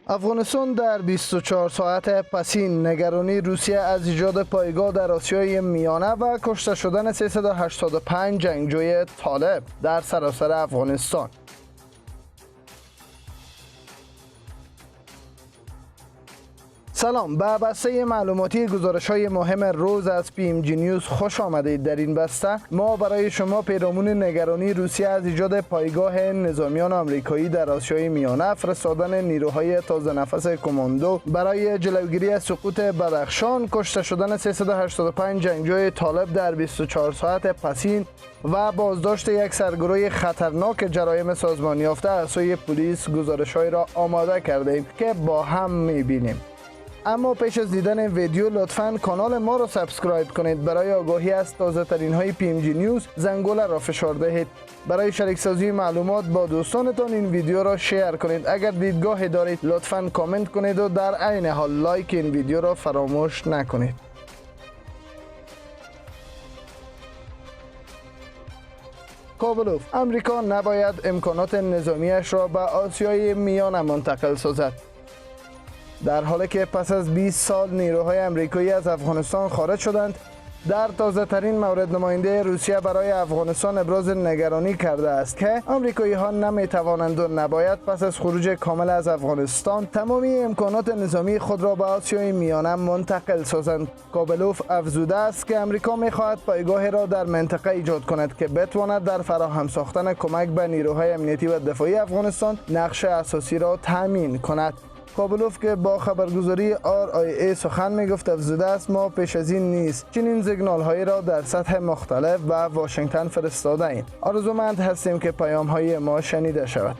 افغانستان در 24 ساعت پسین نگرانی روسیه از ایجاد پایگاه در آسیای میانه و کشته شدن 385 جنگجوی طالب در سراسر افغانستان. سلام، به بسته معلوماتی گزارش‌های مهم روز از PMG نیوز خوش آمدید. در این بسته ما برای شما پیرامون نگرانی روسیه از ایجاد پایگاه نظامیان آمریکایی در آسیای میانه، فرستادن نیروهای تازه نفس کماندو برای جلوگیری از سقوط بدخشان، کشته شدن 385 جنگجوی طالب در 24 ساعت پسین و بازداشت یک سرگروه خطرناک جرایم سازمان یافته از سوی پلیس گزارش‌هایی را آماده کردیم که با هم می‌بینیم. اما پیش از دیدن ویدیو لطفاً کانال ما را سابسکرایب کنید. برای آگاهی از تازه ترین های PMG نیوز زنگوله را فشار دهید. برای شریک سازی معلومات با دوستانتان این ویدیو را شیر کنید. اگر دیدگاهی دارید لطفاً کامنت کنید و در عین حال لایک این ویدیو را فراموش نکنید. کوبلوف: امریکا نباید امکانات نظامیش را به آسیای میانه منتقل سازد. در حالی که پس از 20 سال نیروهای امریکایی از افغانستان خارج شدند، در تازه ترین مورد نماینده روسیه برای افغانستان ابراز نگرانی کرده است که آمریکایی ها نمی توانند و نباید پس از خروج کامل از افغانستان تمامی امکانات نظامی خود را به آسیای میانه منتقل سازند. کوبلوف افزوده است که امریکا می خواهد پایگاهی را در منطقه ایجاد کند که بتواند در فراهم ساختن کمک به نیروهای امنیتی و دفاعی افغانستان نقش اساسی را تامین کند. کوبلوف که با خبرگزاری RIA سخن میگفت افزوده است ما پیش از این نیست چنین سیگنال هایی را در سطح مختلف و واشنگتن فرستاده ایم. آرزومند هستیم که پیام های ما شنیده شود.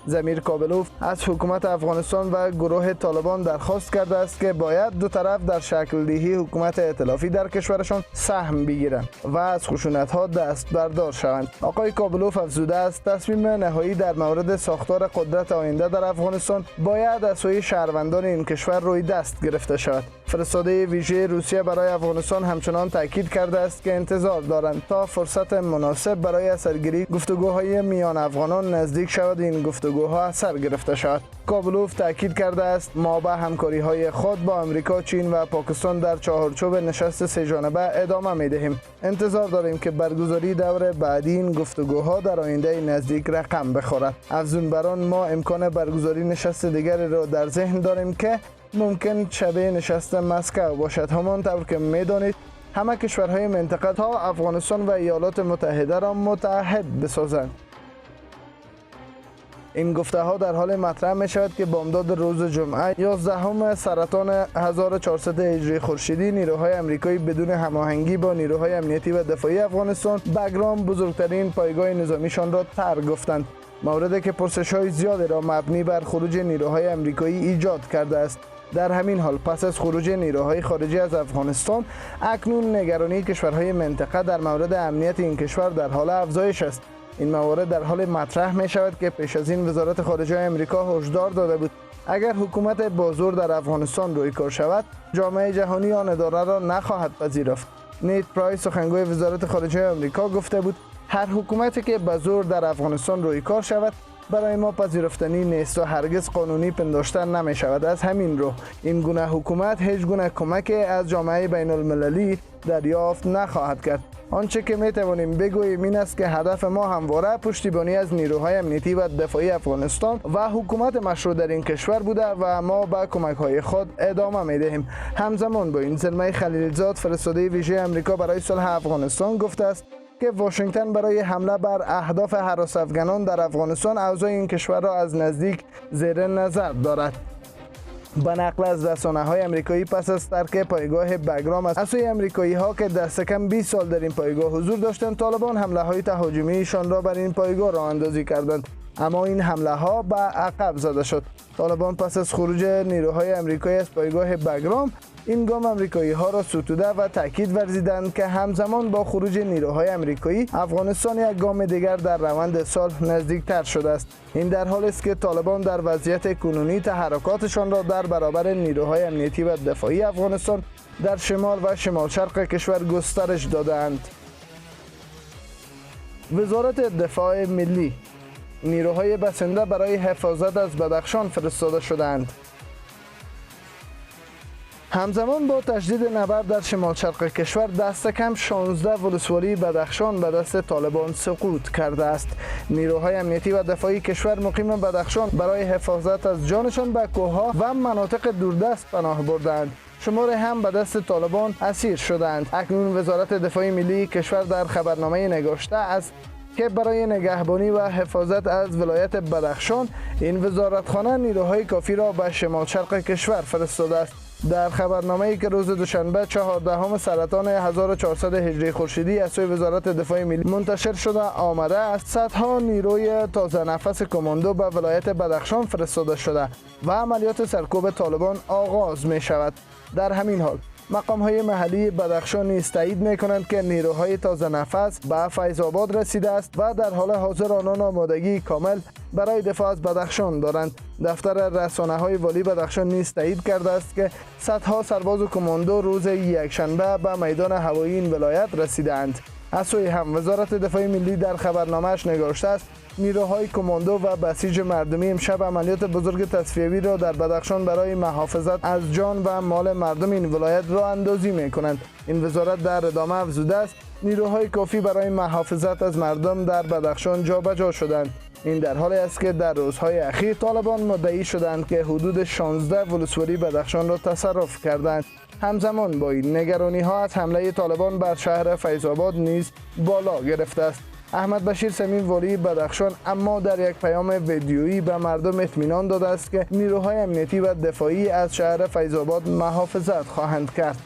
زمیر کوبلوف از حکومت افغانستان و گروه طالبان درخواست کرده است که باید دو طرف در شکل دهی حکومت ائتلافی در کشورشان سهم بگیرند و از خشونت ها دست بردار شوند. آقای کوبلوف افزوده است تصمیم نهایی در مورد ساختار قدرت آینده در افغانستان باید از سوی شهروندان این کشور روی دست گرفته شود. فرستاده ویژه روسیه برای افغانستان همچنان تاکید کرده است که انتظار دارند تا فرصت مناسب برای اثرگیری گفتگوهای میان افغانان نزدیک شود این گفتگوها اثر گرفته شود. کوبلوف تاکید کرده است ما به همکاری های خود با امریکا، چین و پاکستان در چهارچوب نشست سه جانبه ادامه می دهیم. انتظار داریم که برگزاری دور بعدی این گفتگوها در آینده نزدیک رقم بخورد. افزون بر آن ما امکان برگزاری نشست دیگری را در ذهن داریم که ممکن شبیه نشست مسکو باشد. همانطور که میدانید همه کشورهای منطقه تا افغانستان و ایالات متحده را متحد بسازند. این گفته ها در حال مطرح می شود که بامداد روز جمعه 11 سرطان 1400 هجری خورشیدی نیروهای امریکایی بدون هماهنگی با نیروهای امنیتی و دفاعی افغانستان بگرام بزرگترین پایگاه نظامیشان را ترک گفتند. موردی که پرسش‌های زیادی را مبنی بر خروج نیروهای امریکایی ایجاد کرده است. در همین حال پس از خروج نیروهای خارجی از افغانستان اکنون نگرانی کشورهای منطقه در مورد امنیت این کشور در حال افزایش است. این موارد در حال مطرح می شود که پیش از این وزارت خارجه آمریکا هشدار داده بود اگر حکومت بازور در افغانستان روی کار شود جامعه جهانی آن اداره را نخواهد پذیرفت. نیت پرایس سخنگوی وزارت خارجه آمریکا گفته بود هر حکومتی که به زور در افغانستان روی کار شود برای ما پذیرفتنی نیست و هرگز قانونی پنداشته نمی شود. از همین رو این گونه حکومت هیچ گونه کمک از جامعه بین المللی دریافت نخواهد کرد. آنچه که می توانیم بگوییم این است که هدف ما همواره پشتیبانی از نیروهای امنیتی و دفاعی افغانستان و حکومت مشروع در این کشور بوده و ما به کمک های خود ادامه می دهیم. همزمان با این زلمه خلیلزاد فرستاده ویژه آمریکا برای صلح افغانستان گفته است که واشنگتن برای حمله بر اهداف هراس افغانان در افغانستان اوضاع این کشور را از نزدیک زیر نظر دارد. به نقل از رسانه‌های آمریکایی پس از ترک پایگاه بگرام از سوی آمریکایی‌ها که دست کم 20 سال در این پایگاه حضور داشتند، طالبان حمله‌های تهاجمی‌شان را بر این پایگاه راه اندازی کردند. اما این حمله‌ها به عقب زده شد. طالبان پس از خروج نیروهای آمریکایی از پایگاه بگرام این گام آمریکایی ها را ستوده و تاکید ورزیدند که همزمان با خروج نیروهای آمریکایی افغانستان یک گام دیگر در روند صلح نزدیکتر شده است. این در حالی است که طالبان در وضعیت کنونی تحرکاتشان را در برابر نیروهای امنیتی و دفاعی افغانستان در شمال و شمال شرق کشور گسترش دادند. وزارت دفاع ملی نیروهای بسنده برای حفاظت از بدخشان فرستاده شدند. همزمان با تشدید نبرد در شمال شرق کشور، دست کم 16 ولسوالی بدخشان به دست طالبان سقوط کرده است. نیروهای امنیتی و دفاعی کشور مقیم بدخشان برای حفاظت از جانشان به کوهها و مناطق دوردست پناه بردند. شماری هم به دست طالبان اسیر شدند. اکنون وزارت دفاع ملی کشور در خبرنامه نگاشته است که برای نگهبانی و حفاظت از ولایت بدخشان این وزارتخانه نیروهای کافی را به شمال شرق کشور فرستاده است. در خبرنامه‌ای که روز دوشنبه 14 سرطان 1400 هجری خورشیدی از سوی وزارت دفاع ملی منتشر شده آمده است، صدها نیروی تازه نفس کماندو به ولایت بدخشان فرستاده شده و عملیات سرکوب طالبان آغاز می شود. در همین حال مقام‌های محلی بدخشان نیز تایید می‌کنند که نیروهای تازه نفس به فیض آباد رسیده است و در حال حاضر آنان آمادگی کامل برای دفاع از بدخشان دارند. دفتر رسانه‌های والی بدخشان نیز تایید کرده است که صدها سرباز و کماندو روز یکشنبه به میدان هوایی این ولایت رسیدند. از سوی هم وزارت دفاع ملی در خبرنامه‌اش نگاشته است نیروهای کماندو و بسیج مردمی امشب عملیات بزرگ تصفیه‌ای را در بدخشان برای محافظت از جان و مال مردم این ولایت را اندازی می‌کنند. این وزارت در ادامه افزوده است نیروهای کافی برای محافظت از مردم در بدخشان جابجا شدند. این در حالی است که در روزهای اخیر طالبان مدعی شدند که حدود 16 ولسوالی بدخشان را تصرف کردند. همزمان با این نگرانی‌ها از حمله طالبان بر شهر فیض آباد نیز بالا گرفته است. احمد بشیر سمین والی بدخشان اما در یک پیام ویدیویی به مردم اطمینان داده است که نیروهای امنیتی و دفاعی از شهر فیض آباد محافظت خواهند کرد.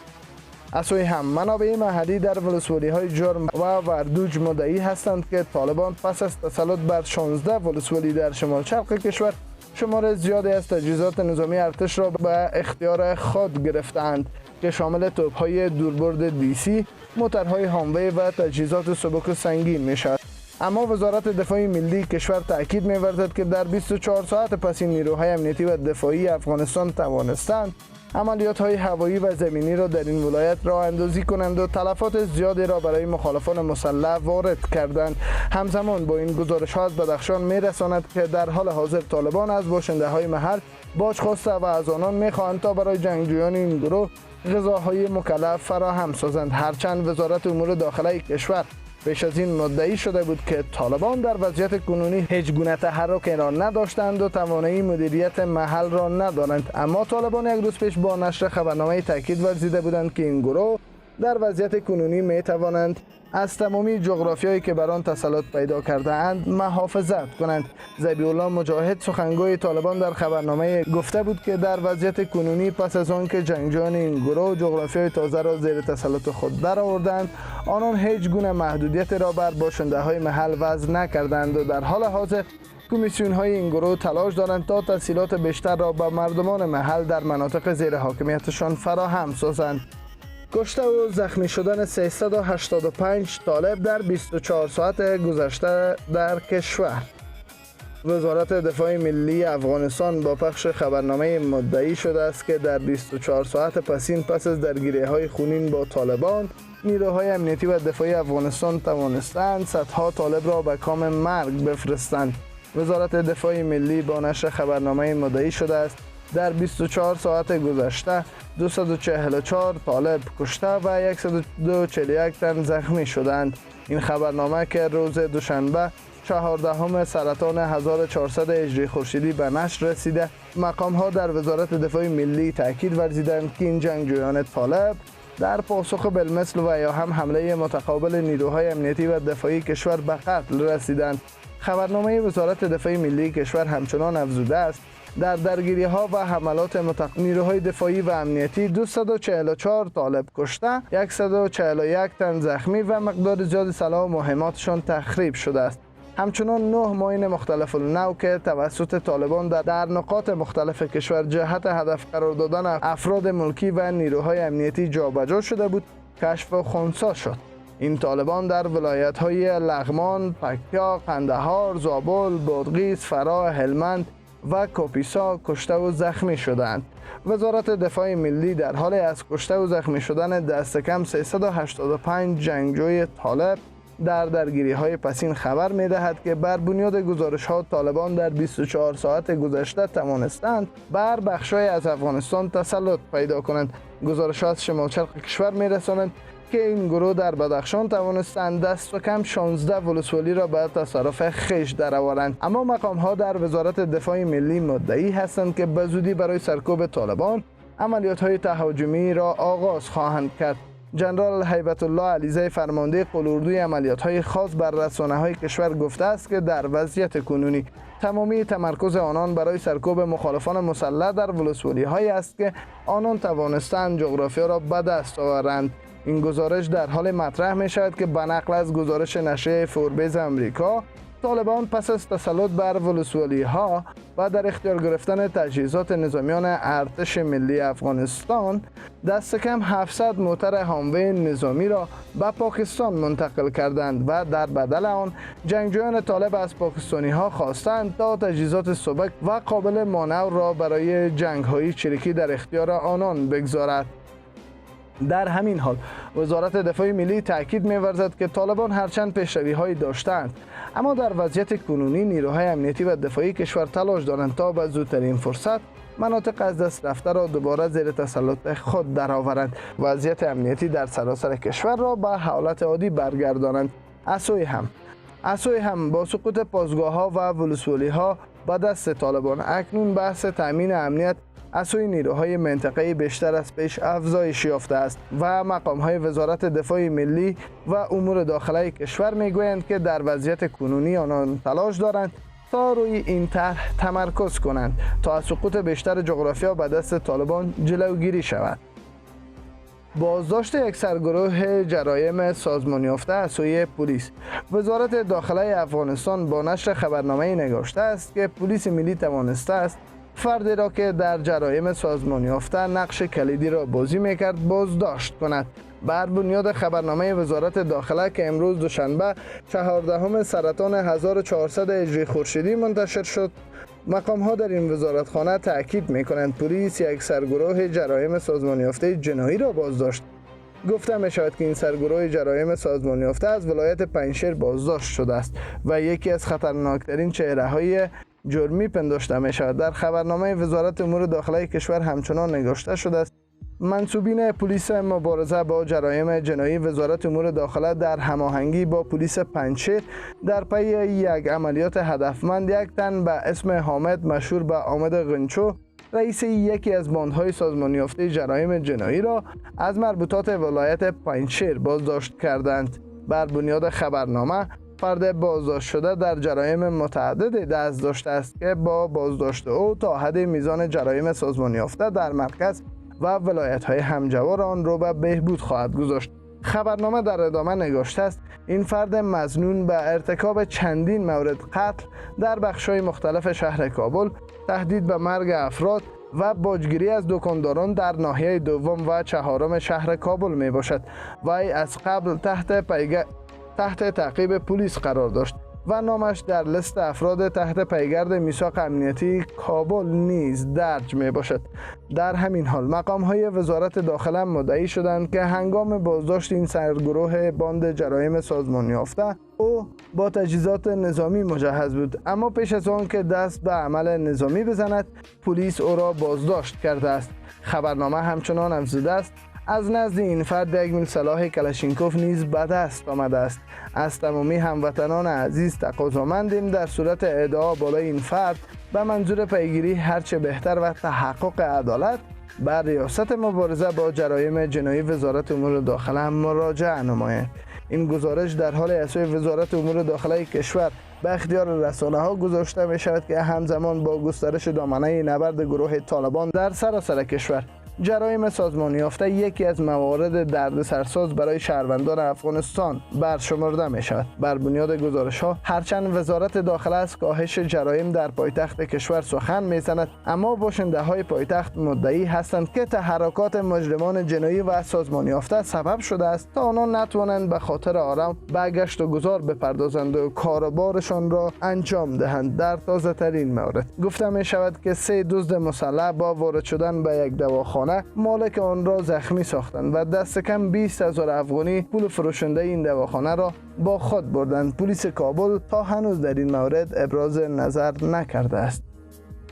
از سوی هم منابع محلی در ولسوالی‌های جرم و وردوج مدعی هستند که طالبان پس از تسلط بر 16 ولسوالی در شمال شرق کشور شمار زیادی از تجهیزات نظامی ارتش را به اختیار خود گرفتند که شامل توپ‌های دوربرد دیسی، موترهای هاموی و تجهیزات سبک و سنگین می‌شود. اما وزارت دفاع ملی کشور تاکید می‌ورزد که در 24 ساعت پس این نیروهای امنیتی و دفاعی افغانستان توانستند عملیات‌های هوایی و زمینی را در این ولایت راه اندازی کنند و تلفات زیادی را برای مخالفان مسلح وارد کردند. همزمان با این گزارش‌ها از بدخشان می‌رساند که در حال حاضر طالبان از باشنده‌های محل باج خواسته و از آنان می‌خواهند تا برای جنگجویان این گروه غذاهای مکلف فراهم سازند. هرچند وزارت امور داخلی کشور پیش از این مدعی شده بود که طالبان در وضعیت کنونی هیچ گونه تحرکی را نداشتند و توانایی مدیریت محل را ندارند، اما طالبان یک روز پیش با نشر خبرنامه تاکید ورزیده بودند که این گروه در وضعیت کنونی می توانند از تمامی جغرافیایی که بر آن تسلط پیدا کرده اند محافظت کنند. ذبیح الله مجاهد سخنگوی طالبان در خبرنامه گفته بود که در وضعیت کنونی پس از آن که جنگجویان این گروه جغرافیای تازه را زیر تسلط خود درآوردند، آنان هیچ گونه محدودیت را بر باشنده‌های محل وضع نکردند و در حال حاضر کمیسیون‌های این گروه تلاش دارند تا تسهیلات بیشتر را به مردمان محل در مناطق زیر حاکمیتشان فراهم سازند. کشته و زخمی شدن 385 طالب در 24 ساعت گذشته در کشور. وزارت دفاع ملی افغانستان با پخش خبرنامه مدعی شده است که در 24 ساعت پس از درگیری‌های خونین با طالبان، نیروهای امنیتی و دفاعی افغانستان توانستند صدها طالب را به کام مرگ بفرستند. وزارت دفاع ملی با نشر خبرنامه مدعی شده است در 24 ساعت گذشته 244 طالب کشته و 141 تن زخمی شدند. این خبرنامه که روز دوشنبه 14 سرطان 1400 هجری خورشیدی به نشر رسیده، مقام‌ها در وزارت دفاع ملی تاکید ورزیدند که این جنگجویان طالب در پاسخ بالمثل و یا هم حمله متقابل نیروهای امنیتی و دفاعی کشور به قتل رسیدند. خبرنامه وزارت دفاع ملی کشور همچنان افزوده است در درگیری‌ها و حملات نیروهای دفاعی و امنیتی 244 طالب کشته، 141 تن زخمی و مقدار زیاد سلاح و مهماتشان تخریب شده است. همچنان 9 ماین مختلف النوع که توسط طالبان در نقاط مختلف کشور جهت هدف قرار دادن افراد ملکی و نیروهای امنیتی جابجا شده بود کشف و خنثی شد. این طالبان در ولایت‌های لغمان، پکتیا، قندهار، زابل، بادغیس، فرا، هلمند و کاپیسا کشته و زخمی شدند. وزارت دفاع ملی در حال از کشته و زخمی شدن دست کم 385 جنگجوی طالب در درگیری های پسین خبر می دهد که بر بنیاد گزارش ها طالبان در 24 ساعت گذشته توانستند بر بخشای از افغانستان تسلط پیدا کنند. گزارش ها از شمال شرق کشور می رسانند که این گروه در بدخشان توانستند دست و کم 16 ولسوالی را به تصرف خویش درآورند. اما مقام ها در وزارت دفاع ملی مدعی هستند که به زودی برای سرکوب طالبان عملیات های تهاجمی را آغاز خواهند کرد. جنرال هیبت الله علیزی فرمانده قلاردوی عملیات های خاص بر رسانه های کشور گفته است که در وضعیت کنونی تمامی تمرکز آنان برای سرکوب مخالفان مسلح در ولسوالی های است که آنان توانستند جغرافیا را به دست آورند. این گزارش در حال مطرح می شود که به نقل از گزارش نشریه فوربیز امریکا، طالبان پس از تسلط بر ولسوالی ها و در اختیار گرفتن تجهیزات نظامیان ارتش ملی افغانستان دست کم 700 موتر هاموی نظامی را به پاکستان منتقل کردند و در بدل آن جنگجویان طالب از پاکستانی ها خواستند تا تجهیزات سبک و قابل مانور را برای جنگ های چریکی در اختیار آنان بگذارد. در همین حال وزارت دفاع ملی تاکید می‌ورزد که طالبان هرچند پیشروی‌هایی داشتند اما در وضعیت کنونی نیروهای امنیتی و دفاعی کشور تلاش دارند تا به زودترین فرصت مناطق از دست رفته را دوباره زیر تسلط خود درآورند، وضعیت امنیتی در سراسر کشور را به حالت عادی برگردانند. از سوی هم با سقوط پاسگاه‌ها و ولسوالی‌ها به دست طالبان اکنون بحث تامین امنیت از سوی نیروهای منطقه‌ای بیشتر از پیش افزایش یافته است و مقام‌های وزارت دفاع ملی و امور داخلی کشور می‌گویند که در وضعیت کنونی آنان تلاش دارند تا روی این طرح تمرکز کنند تا از سقوط بیشتر جغرافیا به دست طالبان جلوگیری شود. بازداشت یک سرگروه جرایم سازمان یافته از سوی پلیس. وزارت داخلی افغانستان با نشر خبرنامه‌ای نگاشته است که پلیس ملی توانسته است فردی را که در جرایم سازمان یافته نقش کلیدی را بازی میکرد بازداشت کند. بر بنیاد خبرنامه وزارت داخله که امروز دوشنبه 14 سرطان 1400 هجری خورشیدی منتشر شد، مقام ها در این وزارتخانه تاکید میکنند پلیس یک سرگروه جرایم سازمان یافته جنایی را بازداشت. گفته می شود که این سرگروه جرایم سازمان یافته از ولایت پنجشیر بازداشت شده است و یکی از خطرناکترین چهره های جرمی پنداشته می شود. در خبرنامه وزارت امور داخلی کشور همچنان نگاشته شده است منصوبین پلیس مبارزه با جرایم جنایی وزارت امور داخله در هماهنگی با پلیس پنجشیر در پی یک عملیات هدفمند یک تن به اسم حامد مشهور به حامد غنچو رئیس یکی از باندهای سازمان یافته جرایم جنایی را از مربوطات ولایت پنجشیر بازداشت کردند. بر بنیاد خبرنامه فرد بازداشت شده در جرایم متعددی دست داشته است که با بازداشت او تا حد میزان جرایم سازمان یافته در مرکز و ولایت‌های همجوار آن را به بهبود خواهد گذاشت. خبرنامه در ادامه نگاشته است این فرد مظنون به ارتکاب چندین مورد قتل در بخش‌های مختلف شهر کابل، تهدید به مرگ افراد و باجگیری از دکانداران در ناحیه دوم و چهارم شهر کابل می باشد. وی از قبل تحت تعقیب پلیس قرار داشت و نامش در لیست افراد تحت پیگرد میثاق امنیتی کابل نیز درج می باشد. در همین حال مقام های وزارت داخله مدعی شدند که هنگام بازداشت این سرگروه باند جرایم سازمان یافته او با تجهیزات نظامی مجهز بود، اما پیش از آن که دست به عمل نظامی بزند پلیس او را بازداشت کرده است. خبرنامه همچنان افزوده است از نزد این فرد یک میل سلاح کلاشینکوف نیز به دست آمده است. از تمامی هموطنان عزیز تقاضامندیم در صورت ادعا بالای این فرد به منظور پیگیری هرچه بهتر و تحقق عدالت بر ریاست مبارزه با جرایم جنایی وزارت امور داخله مراجعه نمایند. این گزارش در حال اسوی وزارت امور داخله کشور به اختیار رسانه ها گذاشته می شود که همزمان با گسترش دامنه نبرد گروه طالبان در سراسر کشور جرایم سازمان یافته یکی از موارد دردسرساز برای شهروندان افغانستان برشمرده می شود. بر بنیاد گزارش ها هرچند وزارت داخله از کاهش جرایم در پایتخت کشور سخن می زند، اما باشنده های پایتخت مدعی هستند که تحرکات مجرمان جنایی و سازمان یافته سبب شده است تا آنان نتوانند به خاطر آرام به گشت و گذار بپردازند و کاروبارشان را انجام دهند. در تازه ترین مورد گفته می شود که 3 دزد مسلح با وارد شدن به یک دواخانه دواخانه مالک آن را زخمی ساختند و دست کم 20,000 افغانی پول فروشنده این دواخانه را با خود بردند. پلیس کابل تا هنوز در این مورد ابراز نظر نکرده است.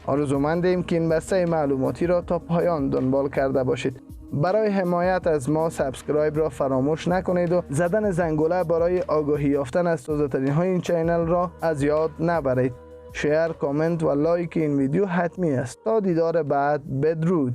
آرزومندیم که این بسته معلوماتی را تا پایان دنبال کرده باشید. برای حمایت از ما سابسکرایب را فراموش نکنید و زدن زنگوله برای آگاهی یافتن از تازه‌ترین های این چینل را از یاد نبرید. شیر، کامنت و لایک این ویدیو حتمی است. تا دیدار بعد، بدرود.